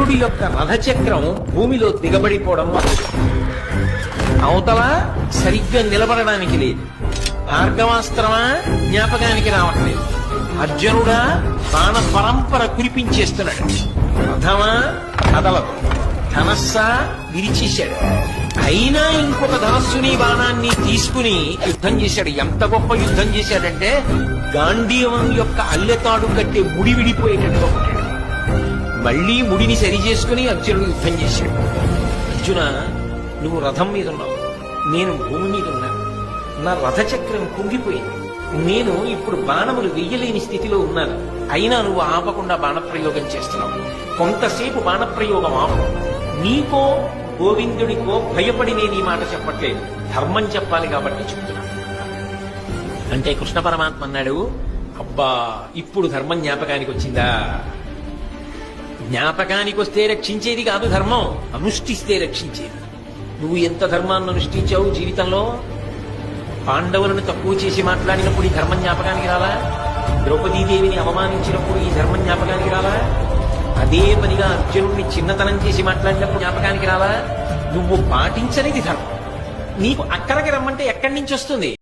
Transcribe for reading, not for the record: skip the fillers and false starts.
అర్జునుడి యొక్క రథచక్రం భూమిలో దిగబడిపోవడం అవతల సరిగ్గా నిలబడడానికి లేదు. భార్గవాస్త్రమా జ్ఞాపకానికి రావట్లేదు. అర్జునుడా బాణ పరంపర కురిపించేస్తున్నాడు. రథమా కదలదు. ధనస్సా విరిచేశాడు. అయినా ఇంకొక ధనస్సుని బాణాన్ని తీసుకుని యుద్ధం చేశాడు. ఎంత గొప్ప యుద్ధం చేశాడంటే గాంధీవం యొక్క అల్లెతాడు కట్టే ముడి విడిపోయేటట్టుగా కొట్టాడు. మళ్లీ ముడిని సరి చేసుకుని అర్జునుడు యుద్ధం చేశాడు. అర్జున, నువ్వు రథం మీద ఉన్నావు, నేను భూమి మీద ఉన్నాను. నా రథచక్రం కుంగిపోయింది. నేను ఇప్పుడు బాణములు వెయ్యలేని స్థితిలో ఉన్నాను. అయినా నువ్వు ఆపకుండా బాణప్రయోగం చేస్తున్నావు. కొంతసేపు బాణప్రయోగం ఆపు. నీకో గోవిందుడికో భయపడి నేను ఈ మాట చెప్పట్లేదు, ధర్మం చెప్పాలి కాబట్టి చెప్తున్నా. అంటే కృష్ణ పరమాత్మ అన్నాడు, అబ్బా ఇప్పుడు ధర్మం జ్ఞాపకానికి వచ్చిందా? జ్ఞాపకానికి వస్తే రక్షించేది కాదు ధర్మం, అనుష్ఠిస్తే రక్షించేది. నువ్వు ఎంత ధర్మాన్ని అనుష్ఠించావు జీవితంలో? పాండవులను తక్కువ చేసి మాట్లాడినప్పుడు ఈ ధర్మం జ్ఞాపకానికి రాలా? ద్రౌపదీదేవిని అవమానించినప్పుడు ఈ ధర్మం జ్ఞాపకానికి రాలా? అదే పనిగా అర్జునుడిని చిన్నతనం చేసి మాట్లాడినప్పుడు జ్ఞాపకానికి రాలా? నువ్వు పాటించనిది ధర్మం. నీకు అక్కడికి రమ్మంటే ఎక్కడి నుంచి వస్తుంది?